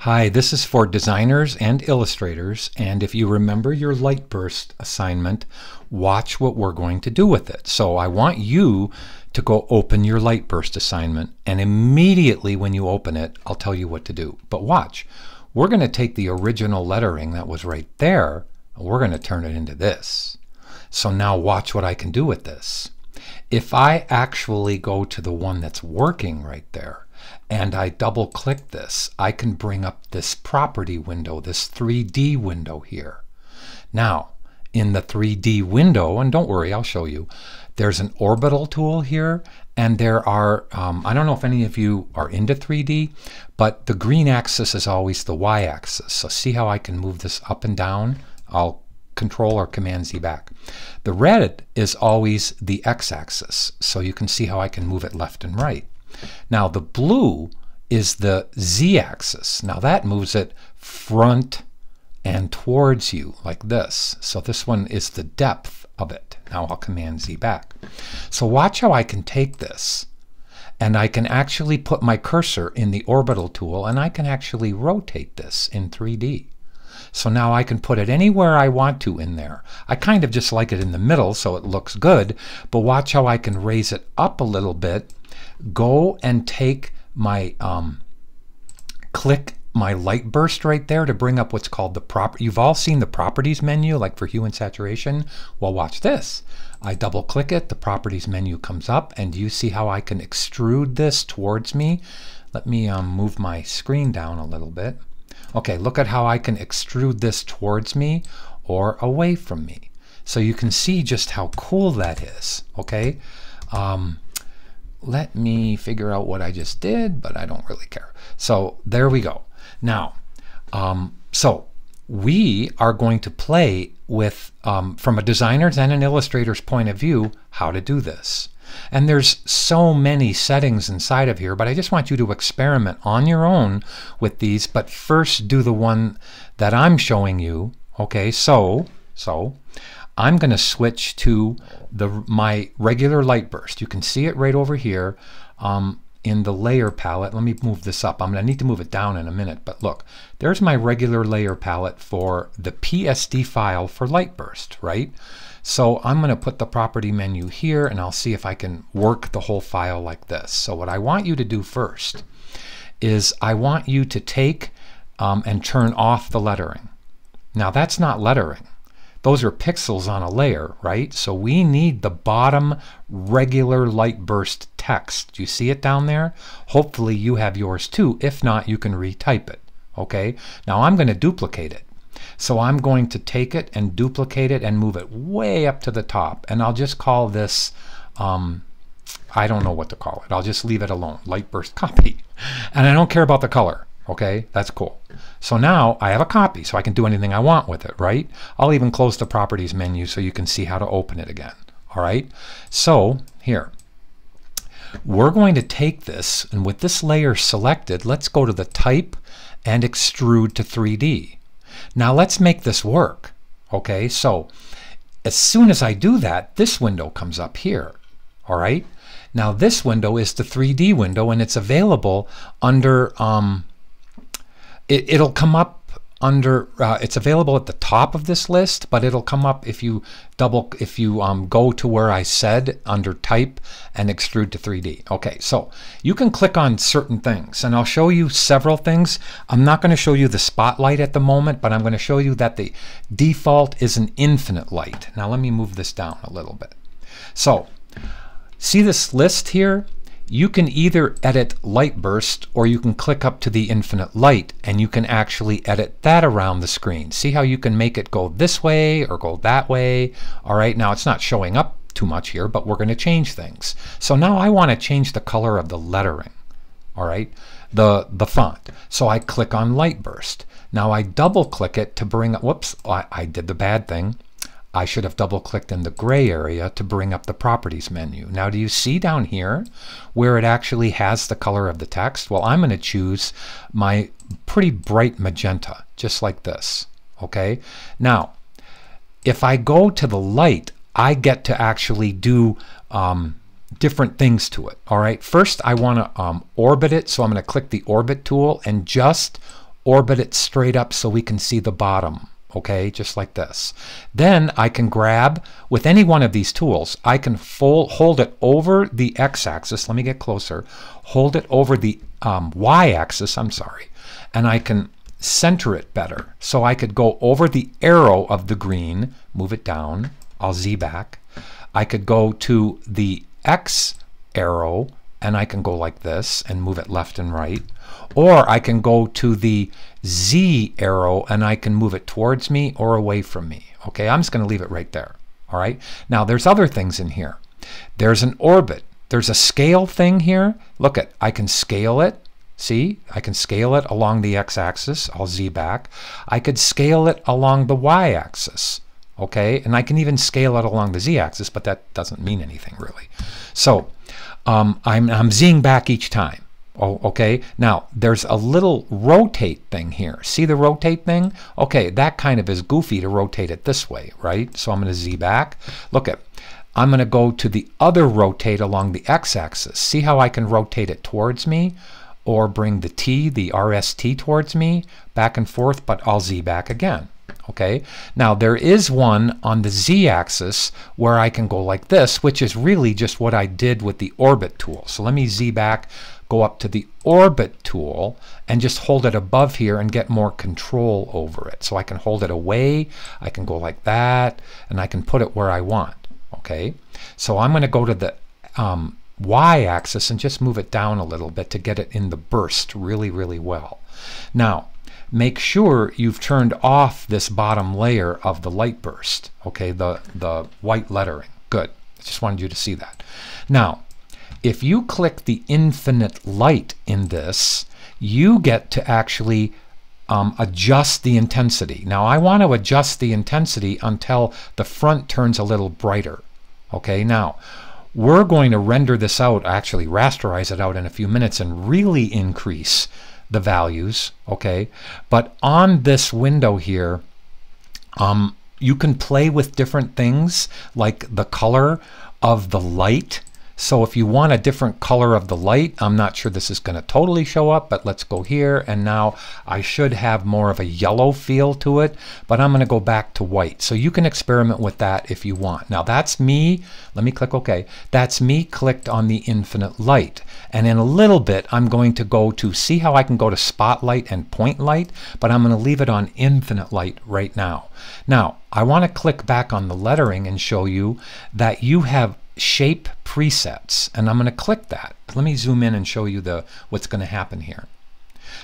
Hi, this is for designers and illustrators, and if you remember your Lightburst assignment, watch what we're going to do with it. So I want you to go open your Lightburst assignment, and immediately when you open it, I'll tell you what to do. But watch, we're going to take the original lettering that was right there, and we're going to turn it into this. So now watch what I can do with this. If I actually go to the one that's working right there, and I double click this, I can bring up this property window, this 3D window here. Now, in the 3D window, and don't worry, I'll show you, there's an orbital tool here, and there are, I don't know if any of you are into 3D, but the green axis is always the y-axis. So see how I can move this up and down? I'll Control or Command Z back. The red is always the x-axis, so you can see how I can move it left and right. Now the blue is the z-axis. Now that moves it front and towards you like this. So this one is the depth of it. Now I'll Command Z back. So watch how I can take this and I can actually put my cursor in the orbital tool and I can actually rotate this in 3D. So now I can put it anywhere I want to in there. I kind of just like it in the middle so it looks good, but watch how I can raise it up a little bit, go and take my, click my Lightburst right there to bring up what's called the you've all seen the properties menu, like for hue and saturation. Well, watch this. I double click it, the properties menu comes up, and you see how I can extrude this towards me. Let me move my screen down a little bit. Okay, look at how I can extrude this towards me or away from me. So you can see just how cool that is, okay? Let me figure out what I just did, but I don't really care. So there we go. Now, so we are going to play with, from a designer's and an illustrator's point of view, how to do this. And there's so many settings inside of here, but I just want you to experiment on your own with these, but first do the one that I'm showing you. Okay, so I'm going to switch to my regular Lightburst. You can see it right over here in the layer palette. Let me move this up. I'm going to need to move it down in a minute, but look, there's my regular layer palette for the PSD file for Lightburst, right? So I'm going to put the property menu here and I'll see if I can work the whole file like this. So what I want you to do first is I want you to take and turn off the lettering. Now that's not lettering. Those are pixels on a layer, right? So we need the bottom regular Lightburst text. Do you see it down there? Hopefully you have yours too. If not, you can retype it. Okay? Now I'm going to duplicate it. So I'm going to take it and duplicate it and move it way up to the top. And I'll just call this, I don't know what to call it. I'll just leave it alone. Lightburst copy. And I don't care about the color. Okay, that's cool. So now I have a copy, so I can do anything I want with it, right? I'll even close the properties menu so you can see how to open it again. All right, so here. We're going to take this, and with this layer selected, let's go to the type and extrude to 3D. Now let's make this work. Okay, so as soon as I do that, this window comes up here. All right, now this window is the 3D window, and it's available under it'll come up under it's available at the top of this list, but it'll come up if you go to where I said under type and extrude to 3D. Okay, so you can click on certain things and I'll show you several things. I'm not going to show you the spotlight at the moment, but I'm going to show you that the default is an infinite light. Now let me move this down a little bit. So see this list here? You can either edit Lightburst or you can click up to the infinite light and you can actually edit that around the screen. See how you can make it go this way or go that way? All right, now it's not showing up too much here, but we're going to change things. So now I want to change the color of the lettering, all right, the font. So I click on Lightburst. Now I double click it to bring up, whoops, I did the bad thing. I should have double clicked in the gray area to bring up the properties menu. Now do you see down here where it actually has the color of the text? Well, I'm going to choose my pretty bright magenta, just like this. Okay, now if I go to the light, I get to actually do different things to it. All right, first I want to orbit it, so I'm going to click the orbit tool and just orbit it straight up so we can see the bottom. Okay, just like this. Then I can grab, with any one of these tools, I can hold it over the x-axis. Let me get closer. Hold it over the y-axis, I'm sorry. And I can center it better. So I could go over the arrow of the green, move it down. I'll Z back. I could go to the X arrow, and I can go like this and move it left and right. Or I can go to the Z arrow and I can move it towards me or away from me. Okay, I'm just going to leave it right there. All right, now there's other things in here. There's an orbit. There's a scale thing here. Look at, I can scale it. See, I can scale it along the x-axis. I'll Z back. I could scale it along the y-axis. Okay, and I can even scale it along the z-axis, but that doesn't mean anything really. So I'm Zing back each time. Oh, okay, now there's a little rotate thing here. See the rotate thing? Okay, that kind of is goofy to rotate it this way, right? So I'm going to Z back. Look at, I'm going to go to the other rotate along the x-axis. See how I can rotate it towards me or bring the T, the RST towards me, back and forth, but I'll Z back again. Okay, now there is one on the z-axis where I can go like this, which is really just what I did with the orbit tool. So let me Z back, go up to the orbit tool and just hold it above here and get more control over it. So I can hold it away, I can go like that, and I can put it where I want. Okay, so I'm going to go to the y-axis and just move it down a little bit to get it in the burst really, really well. Now, make sure you've turned off this bottom layer of the Lightburst, okay, the white lettering. Good. I just wanted you to see that. Now, if you click the infinite light in this, you get to actually adjust the intensity. Now, I want to adjust the intensity until the front turns a little brighter. Okay, now, we're going to render this out, actually rasterize it out in a few minutes and really increase the values, okay? But on this window here, you can play with different things like the color of the light. So if you want a different color of the light, I'm not sure this is going to totally show up, but let's go here, and now I should have more of a yellow feel to it, but I'm going to go back to white. So you can experiment with that if you want. Now that's me. Let me click OK. That's me clicked on the infinite light. And in a little bit, I'm going to go to, see how I can go to spotlight and point light, but I'm going to leave it on infinite light right now. Now, I want to click back on the lettering and show you that you have shape presets, and I'm going to click that. Let me zoom in and show you what's going to happen here.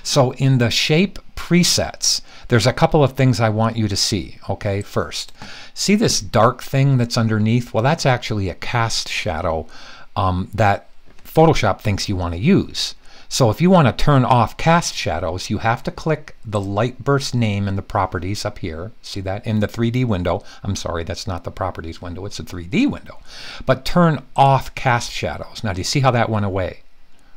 So in the shape presets, there's a couple of things I want you to see. Okay, first, see this dark thing that's underneath? Well, that's actually a cast shadow that Photoshop thinks you want to use. So if you want to turn off cast shadows, you have to click the Lightburst name in the properties up here. See that in the 3D window? I'm sorry, that's not the properties window, it's a 3D window. But turn off cast shadows. Now do you see how that went away?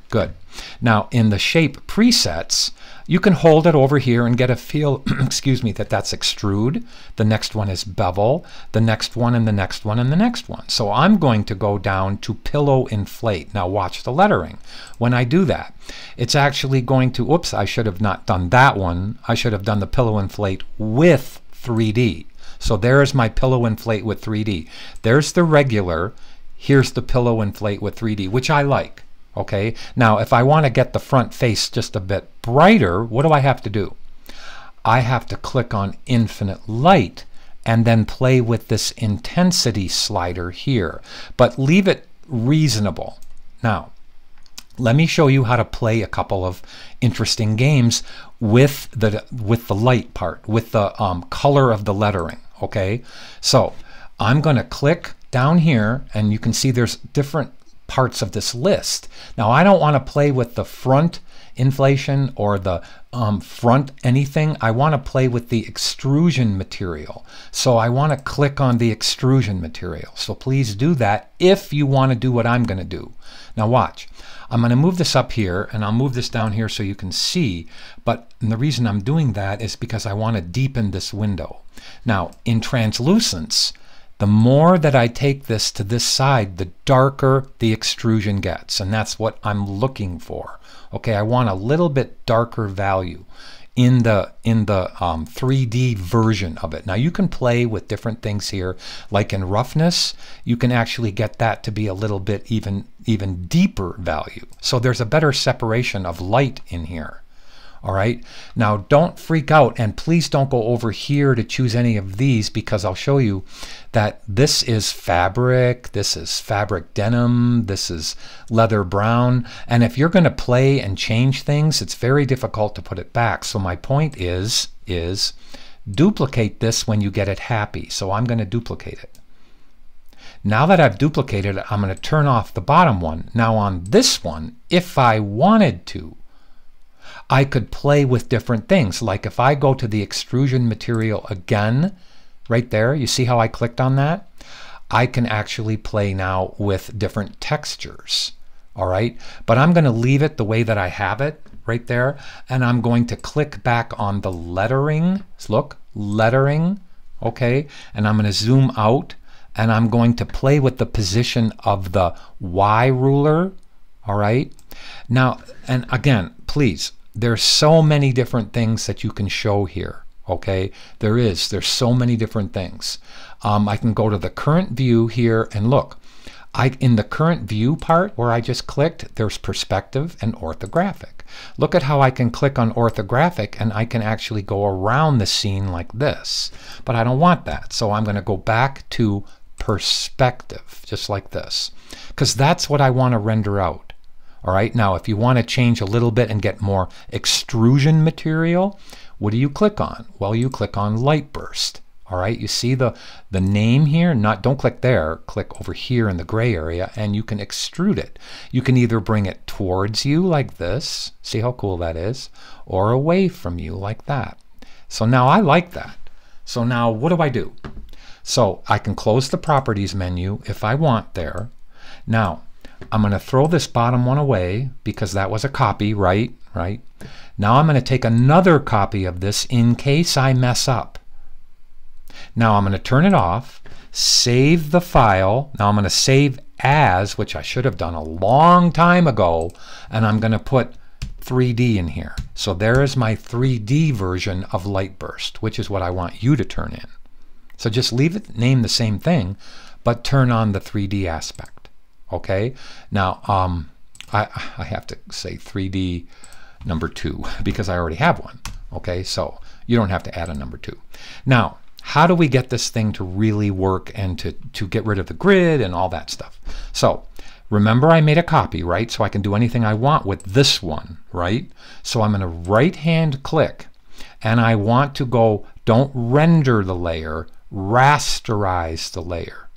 Good. Now in the shape presets, you can hold it over here and get a feel, excuse me, that's extrude. The next one is bevel, the next one, and the next one, and the next one. So I'm going to go down to pillow inflate. Now watch the lettering. When I do that, it's actually going to, oops, I should have not done that one. I should have done the pillow inflate with 3D. So there's my pillow inflate with 3D. There's the regular. Here's the pillow inflate with 3D, which I like. Okay, now if I want to get the front face just a bit brighter, what do I have to do? I have to click on infinite light and then play with this intensity slider here, but leave it reasonable. Now, let me show you how to play a couple of interesting games with the light part, with the color of the lettering. Okay, so I'm going to click down here, and you can see there's different parts of this list. Now I don't want to play with the front inflation or the front anything. I want to play with the extrusion material. So I want to click on the extrusion material. So please do that if you want to do what I'm going to do. Now watch. I'm going to move this up here, and I'll move this down here so you can see, but the reason I'm doing that is because I want to deepen this window. Now in translucence, the more that I take this to this side, the darker the extrusion gets, and that's what I'm looking for. Okay, I want a little bit darker value in the 3D version of it. Now you can play with different things here, like in roughness, you can actually get that to be a little bit even deeper value. So there's a better separation of light in here. All right, now don't freak out, and please don't go over here to choose any of these, because I'll show you that this is fabric, this is fabric denim, this is leather brown, and if you're going to play and change things, it's very difficult to put it back. So my point is duplicate this when you get it happy. So I'm going to duplicate it. Now that I've duplicated it, I'm going to turn off the bottom one. Now on this one, if I wanted to, I could play with different things. Like if I go to the extrusion material again, right there, you see how I clicked on that? I can actually play now with different textures. All right, but I'm going to leave it the way that I have it right there, and I'm going to click back on the lettering. Look, lettering, okay, and I'm going to zoom out, and I'm going to play with the position of the Y ruler. All right, now, and again, please, there's so many different things that you can show here. Okay, there's so many different things. I can go to the current view here and look. In the current view part where I just clicked, there's perspective and orthographic. Look at how I can click on orthographic and I can actually go around the scene like this. But I don't want that, so I'm going to go back to perspective, just like this, because that's what I want to render out. All right, now if you want to change a little bit and get more extrusion material, what do you click on? Well, you click on Lightburst. All right, you see the name here? Don't click there, click over here in the gray area, and you can extrude it. You can either bring it towards you like this, see how cool that is, or away from you like that. So now I like that. So now what do? So I can close the properties menu if I want there. Now, I'm going to throw this bottom one away because that was a copy, right? Now I'm going to take another copy of this in case I mess up. Now I'm going to turn it off, save the file. Now I'm going to save as, which I should have done a long time ago, and I'm going to put 3D in here. So there is my 3D version of Lightburst, which is what I want you to turn in. So just leave it, name the same thing, but turn on the 3D aspect. Okay, now I have to say 3D number 2 because I already have one. Okay, so you don't have to add a number 2. Now, how do we get this thing to really work and to get rid of the grid and all that stuff? So remember I made a copy, right? So I can do anything I want with this one, right? So I'm going to right hand click and I want to go, don't render the layer, rasterize the layer.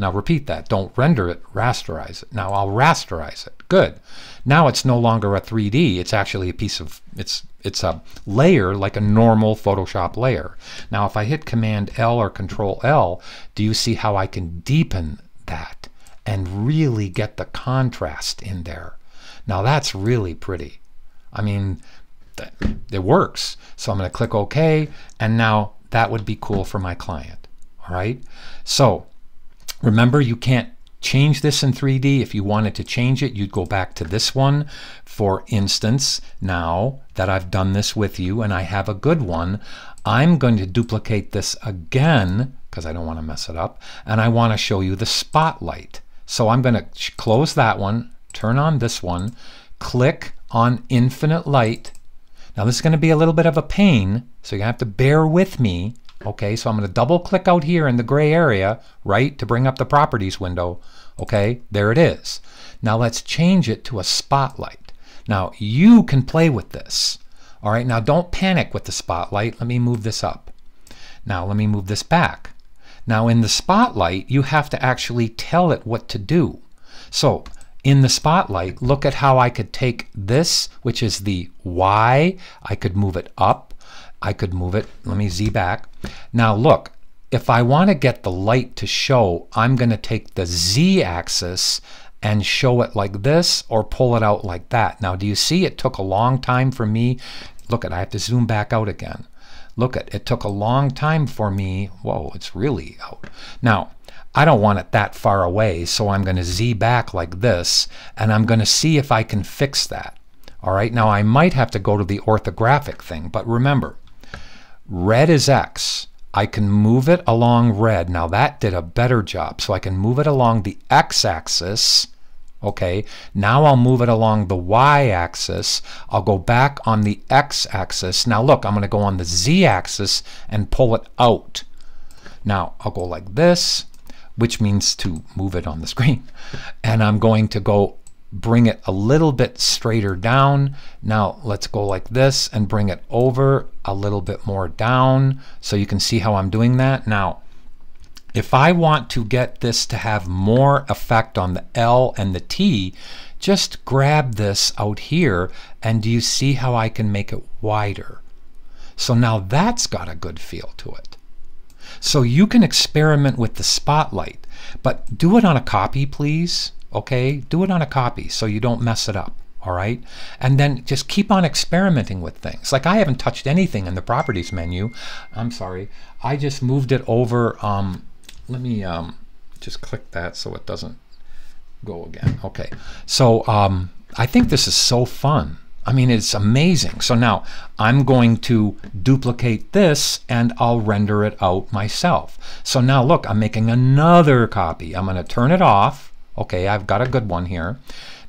Now repeat that. Don't render it, rasterize it. Now I'll rasterize it. Good. Now it's no longer a 3D. It's actually a piece of, it's a layer like a normal Photoshop layer. Now if I hit Command L or Control L, do you see how I can deepen that and really get the contrast in there? Now that's really pretty. I mean, it works. So I'm going to click OK, and now that would be cool for my client. All right. So remember, you can't change this in 3D. If you wanted to change it, you'd go back to this one. For instance, now that I've done this with you and I have a good one, I'm going to duplicate this again because I don't want to mess it up, and I want to show you the spotlight. So I'm going to close that one, turn on this one, click on infinite light. Now this is going to be a little bit of a pain, so you have to bear with me. Okay, so I'm going to double click out here in the gray area, right, to bring up the properties window. Okay, there it is. Now let's change it to a spotlight. Now you can play with this. All right, now don't panic with the spotlight. Let me move this up. Now let me move this back. Now in the spotlight, you have to actually tell it what to do. So in the spotlight, look at how I could take this, which is the Y. I could move it up. I could move it. Let me Z back. Now look, if I want to get the light to show, I'm going to take the Z axis and show it like this or pull it out like that. Now do you see it took a long time for me? Look at, I have to zoom back out again. Look at, it took a long time for me. Whoa, it's really out. Now I don't want it that far away, so I'm going to Z back like this, and I'm going to see if I can fix that. All right, now I might have to go to the orthographic thing, but remember, red is X. I can move it along red. Now that did a better job. So I can move it along the X-axis. Okay, now I'll move it along the Y-axis. I'll go back on the X-axis. Now look, I'm going to go on the Z-axis and pull it out. Now I'll go like this, which means to move it on the screen. And I'm going to go bring it a little bit straighter down. Now let's go like this and bring it over a little bit more down so you can see how I'm doing that. Now if I want to get this to have more effect on the L and the T, just grab this out here, and do you see how I can make it wider? So now that's got a good feel to it. So you can experiment with the spotlight, but do it on a copy, please. Okay, do it on a copy so you don't mess it up. All right, and then just keep on experimenting with things. Like I haven't touched anything in the properties menu. I'm sorry, I just moved it over. Let me just click that so it doesn't go again. Okay, so I think this is so fun. I mean, it's amazing. So now I'm going to duplicate this and I'll render it out myself. So now look, I'm making another copy. I'm going to turn it off. Okay, I've got a good one here.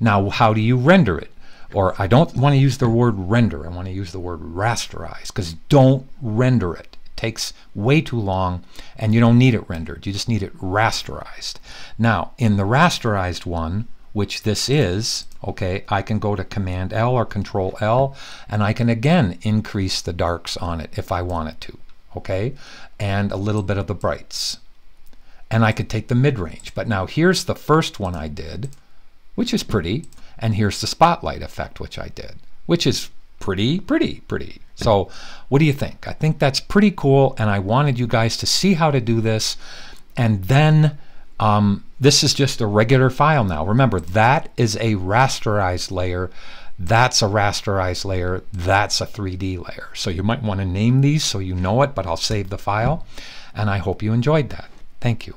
Now, how do you render it? Or I don't want to use the word render. I want to use the word rasterize, because don't render it. It takes way too long and you don't need it rendered. You just need it rasterized. Now, in the rasterized one, which this is, okay, I can go to Command L or Control L, and I can again increase the darks on it if I wanted to, okay, and a little bit of the brights. And I could take the mid-range. But now here's the first one I did, which is pretty, and here's the spotlight effect, which I did, which is pretty. So what do you think? I think that's pretty cool, and I wanted you guys to see how to do this. And then this is just a regular file now. Remember, that is a rasterized layer. That's a rasterized layer. That's a 3D layer. So you might want to name these so you know it, but I'll save the file. And I hope you enjoyed that. Thank you.